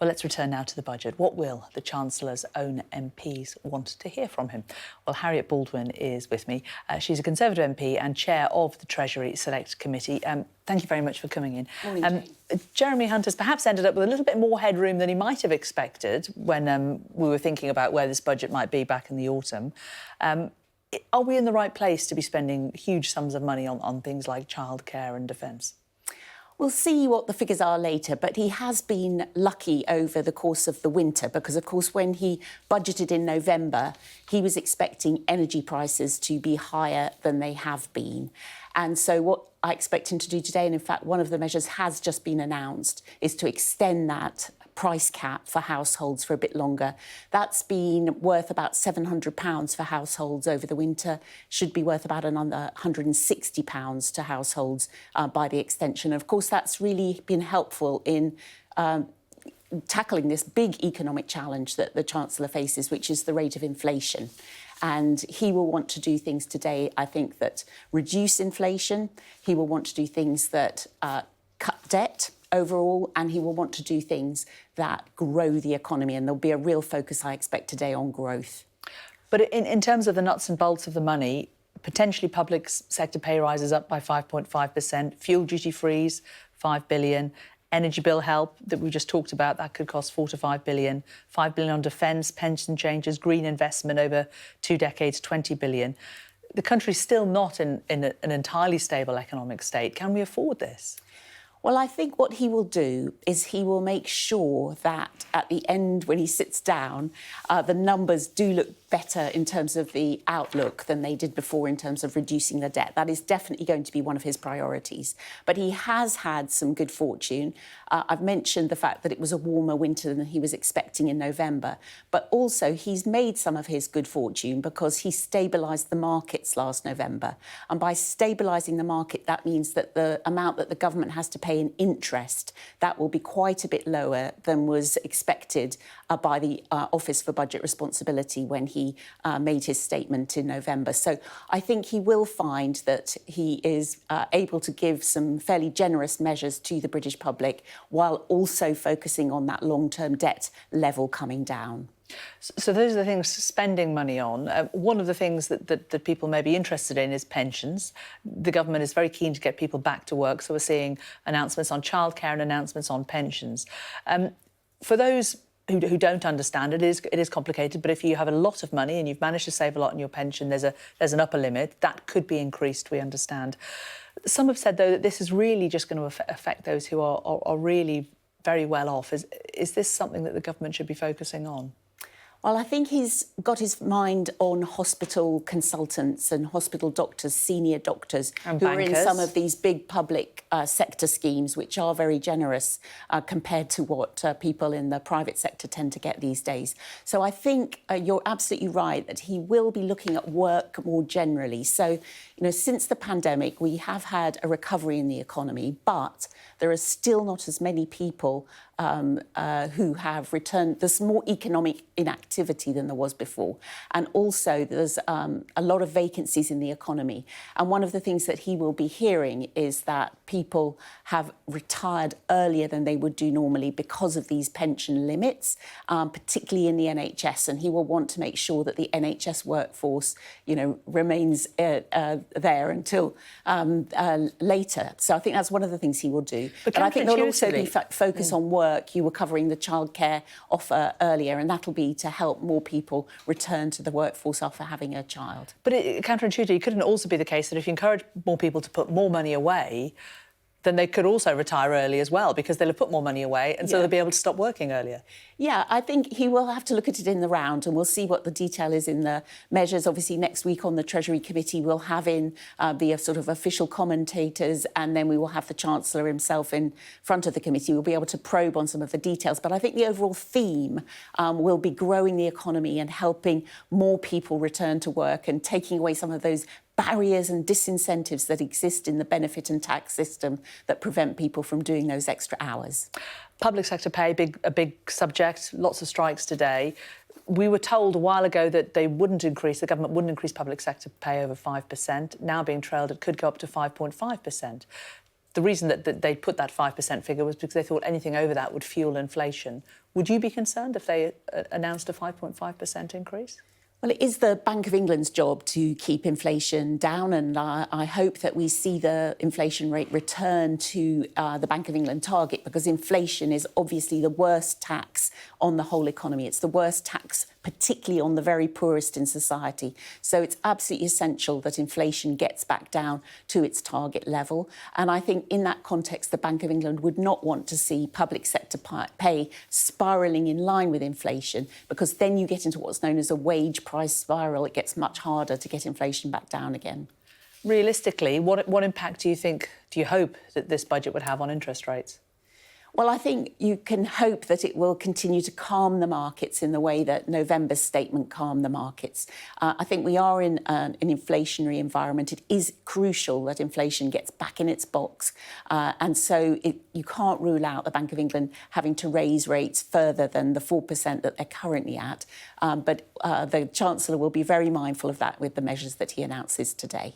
Well, let's return now to the budget. What will the Chancellor's own MPs want to hear from him? Well, Harriett Baldwin is with me. She's a Conservative MP and chair of the Treasury Select Committee. Thank you very much for coming in. Morning, Jeremy Hunt has perhaps ended up with a little bit more headroom than he might have expected when we were thinking about where this budget might be back in the autumn. Are we in the right place to be spending huge sums of money on things like childcare and defence? We'll see what the figures are later, but he has been lucky over the course of the winter because, of course, when he budgeted in November, he was expecting energy prices to be higher than they have been. And so what I expect him to do today, and in fact one of the measures has just been announced, is to extend that price cap for households for a bit longer. That's been worth about £700 for households over the winter, should be worth about another £160 to households by the extension. Of course, that's really been helpful in tackling this big economic challenge that the Chancellor faces, which is the rate of inflation. And he will want to do things today, I think, that reduce inflation. He will want to do things that cut debt overall, and he will want to do things that grow the economy. And there'll be a real focus, I expect, today on growth. But in terms of the nuts and bolts of the money, potentially public sector pay rises up by 5.5%, fuel duty freeze, £5 billion, energy bill help that we just talked about, that could cost £4 to £5 billion, £5 billion on defence, pension changes, green investment over 2 decades, £20 billion. The country's still not in an entirely stable economic state. Can we afford this? Well, I think what he will do is he will make sure that at the end, when he sits down, the numbers do look better in terms of the outlook than they did before in terms of reducing the debt. That is definitely going to be one of his priorities. But he has had some good fortune. I've mentioned the fact that it was a warmer winter than he was expecting in November. But also he's made some of his good fortune because he stabilised the markets last November. And by stabilising the market, that means that the amount that the government has to pay in interest, that will be quite a bit lower than was expected by the Office for Budget Responsibility when he made his statement in November. So I think he will find that he is able to give some fairly generous measures to the British public while also focusing on that long-term debt level coming down. So those are the things spending money on. One of the things that people may be interested in is pensions. The government is very keen to get people back to work, so we're seeing announcements on childcare and announcements on pensions. For those who don't understand, it is complicated, but if you have a lot of money and you've managed to save a lot in your pension, there's an upper limit. That could be increased, we understand. Some have said, though, that this is really just going to affect those who are really very well off. Is this something that the government should be focusing on? Well, I think he's got his mind on hospital consultants and hospital doctors, senior doctors, and who bankers. are in some of these big public sector schemes, which are very generous compared to what people in the private sector tend to get these days. So I think you're absolutely right that he will be looking at work more generally. So, since the pandemic, we have had a recovery in the economy, but there are still not as many people who have returned. There's more economic inactivity than there was before. And also there's a lot of vacancies in the economy. And one of the things that he will be hearing is that people have retired earlier than they would do normally because of these pension limits, particularly in the NHS. And he will want to make sure that the NHS workforce, remains there until later. So I think that's one of the things he will do. But I think there'll also be focus on work. You were covering the childcare offer earlier, and that'll be to help more people return to the workforce after having a child. But counterintuitively, couldn't it also be the case that if you encourage more people to put more money away, then they could also retire early as well because they'll have put more money away and so they'll be able to stop working earlier? Yeah, I think he will have to look at it in the round and we'll see what the detail is in the measures. Obviously, next week on the Treasury Committee, we'll have in the sort of official commentators, and then we will have the Chancellor himself in front of the committee. We'll be able to probe on some of the details. But I think the overall theme will be growing the economy and helping more people return to work and taking away some of those barriers and disincentives that exist in the benefit and tax system that prevent people from doing those extra hours. Public sector pay, a big subject, lots of strikes today. We were told a while ago that the government wouldn't increase public sector pay over 5%. Now being trailed, it could go up to 5.5%. the reason that they put that 5% figure was because they thought anything over that would fuel inflation. Would you be concerned if they announced a 5.5% increase? Well, it is the Bank of England's job to keep inflation down, and I hope that we see the inflation rate return to the Bank of England target, because inflation is obviously the worst tax on the whole economy. It's the worst tax, particularly on the very poorest in society. So it's absolutely essential that inflation gets back down to its target level. And I think in that context, the Bank of England would not want to see public sector pay spiralling in line with inflation, because then you get into what's known as a wage price spiral. It gets much harder to get inflation back down again. Realistically, what impact do you hope that this budget would have on interest rates? Well, I think you can hope that it will continue to calm the markets in the way that November's statement calmed the markets. I think we are in an inflationary environment. It is crucial that inflation gets back in its box. And so you can't rule out the Bank of England having to raise rates further than the 4% that they're currently at. But the Chancellor will be very mindful of that with the measures that he announces today.